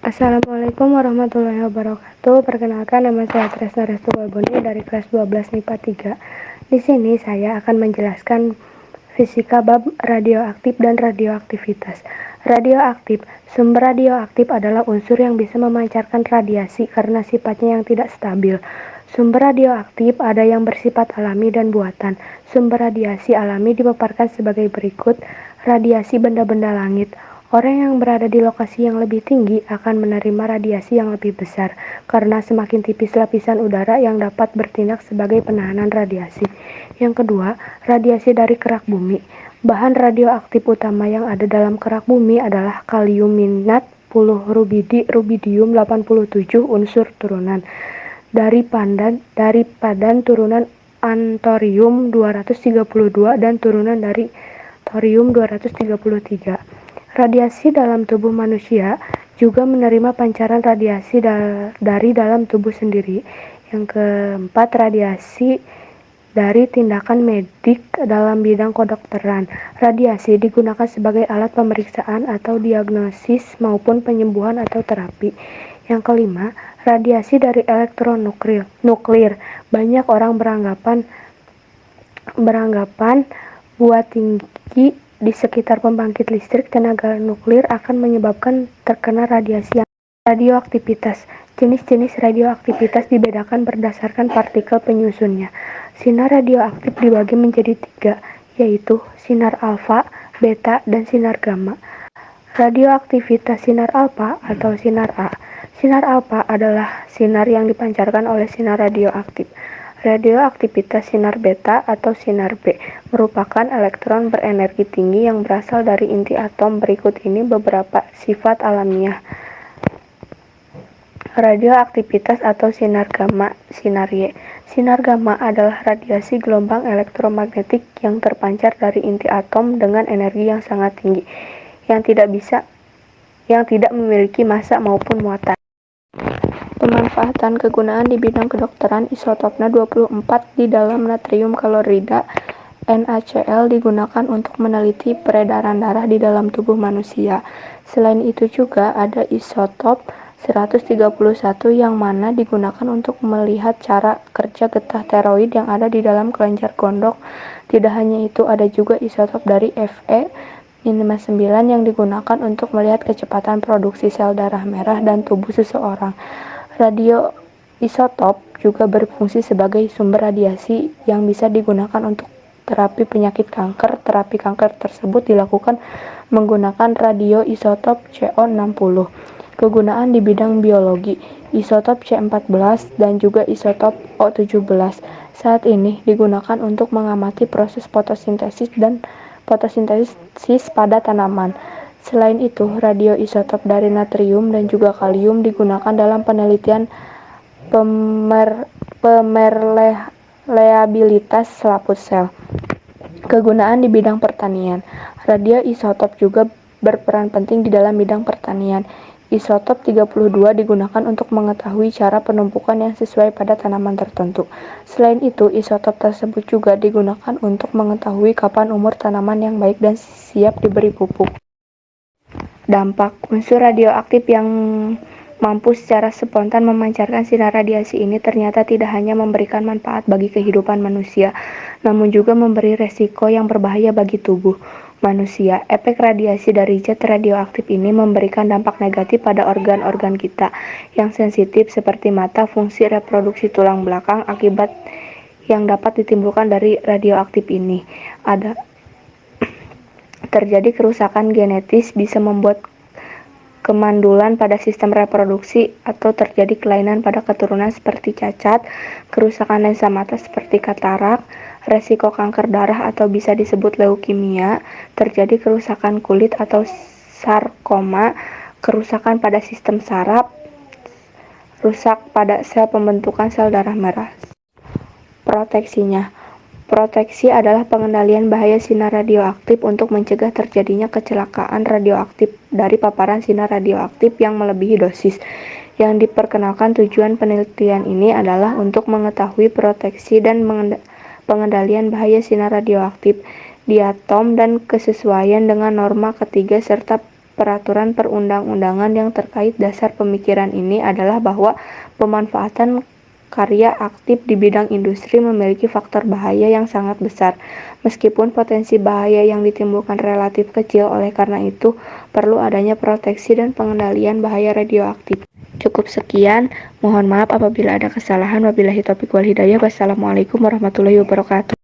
Assalamualaikum warahmatullahi wabarakatuh. Perkenalkan, nama saya Tresna Restu Balboni dari kelas 12 MIPA 3. Di sini saya akan menjelaskan fisika bab radioaktif dan radioaktivitas. Radioaktif. Sumber radioaktif adalah unsur yang bisa memancarkan radiasi karena sifatnya yang tidak stabil. Sumber radioaktif ada yang bersifat alami dan buatan. Sumber radiasi alami dipaparkan sebagai berikut. Radiasi benda-benda langit. Orang yang berada di lokasi yang lebih tinggi akan menerima radiasi yang lebih besar karena semakin tipis lapisan udara yang dapat bertindak sebagai penahanan radiasi. Yang kedua, radiasi dari kerak bumi. Bahan radioaktif utama yang ada dalam kerak bumi adalah kaliuminat 10 rubidium 87 unsur turunan. Dari padan turunan antorium 232 dan turunan dari thorium 233. Radiasi dalam tubuh manusia juga menerima pancaran radiasi dari dalam tubuh sendiri. Yang keempat, radiasi dari tindakan medik dalam bidang kedokteran. Radiasi digunakan sebagai alat pemeriksaan atau diagnosis maupun penyembuhan atau terapi. Yang kelima, radiasi dari elektron nuklir. Banyak orang beranggapan buat tinggi di sekitar pembangkit listrik tenaga nuklir akan menyebabkan terkena radiasi. Radioaktivitas. Jenis-jenis radioaktivitas dibedakan berdasarkan partikel penyusunnya. Sinar radioaktif dibagi menjadi 3, yaitu sinar alfa, beta, dan sinar gamma. Radioaktivitas sinar alfa atau sinar A. Sinar alfa adalah sinar yang dipancarkan oleh sinar radioaktif. Radioaktivitas sinar beta atau sinar B merupakan elektron berenergi tinggi yang berasal dari inti atom. Berikut ini beberapa sifat alamiah. Radioaktivitas atau sinar gamma, sinar Y. Sinar gamma adalah radiasi gelombang elektromagnetik yang terpancar dari inti atom dengan energi yang sangat tinggi, yang tidak memiliki massa maupun muatan. Pemanfaatan kegunaan di bidang kedokteran, isotopnya 24 di dalam natrium klorida NaCl digunakan untuk meneliti peredaran darah di dalam tubuh manusia. Selain itu juga ada isotop 131 yang mana digunakan untuk melihat cara kerja getah tiroid yang ada di dalam kelenjar gondok. Tidak hanya itu, ada juga isotop dari Fe-9 yang digunakan untuk melihat kecepatan produksi sel darah merah dan tubuh seseorang. Radioisotop juga berfungsi sebagai sumber radiasi yang bisa digunakan untuk terapi penyakit kanker. Terapi kanker tersebut dilakukan menggunakan radioisotop Co60. Kegunaan di bidang biologi, isotop C14 dan juga isotop O17 saat ini digunakan untuk mengamati proses fotosintesis pada tanaman. Selain itu, radioisotop dari natrium dan juga kalium digunakan dalam penelitian pemerleabilitas selaput sel. Kegunaan di bidang pertanian. Radioisotop juga berperan penting di dalam bidang pertanian. Isotop 32 digunakan untuk mengetahui cara penumpukan yang sesuai pada tanaman tertentu. Selain itu, isotop tersebut juga digunakan untuk mengetahui kapan umur tanaman yang baik dan siap diberi pupuk. Dampak. Unsur radioaktif yang mampu secara spontan memancarkan sinar radiasi ini ternyata tidak hanya memberikan manfaat bagi kehidupan manusia, namun juga memberi resiko yang berbahaya bagi tubuh manusia. Efek radiasi dari zat radioaktif ini memberikan dampak negatif pada organ-organ kita yang sensitif seperti mata, fungsi reproduksi tulang belakang akibat yang dapat ditimbulkan dari radioaktif ini. Terjadi kerusakan genetis, bisa membuat kemandulan pada sistem reproduksi atau terjadi kelainan pada keturunan seperti cacat, kerusakan lensa mata seperti katarak, resiko kanker darah atau bisa disebut leukemia, terjadi kerusakan kulit atau sarkoma, kerusakan pada sistem saraf, rusak pada sel pembentukan sel darah merah. Proteksinya. Proteksi adalah pengendalian bahaya sinar radioaktif untuk mencegah terjadinya kecelakaan radioaktif dari paparan sinar radioaktif yang melebihi dosis. Yang diperkenalkan tujuan penelitian ini adalah untuk mengetahui proteksi dan pengendalian bahaya sinar radioaktif di atom dan kesesuaian dengan norma ketiga serta peraturan perundang-undangan yang terkait. Dasar pemikiran ini adalah bahwa pemanfaatan karya aktif di bidang industri memiliki faktor bahaya yang sangat besar, meskipun potensi bahaya yang ditimbulkan relatif kecil. Oleh karena itu, perlu adanya proteksi dan pengendalian bahaya radioaktif. Cukup sekian, mohon maaf apabila ada kesalahan. Wabillahi taufiq wal hidayah. Wassalamualaikum warahmatullahi wabarakatuh.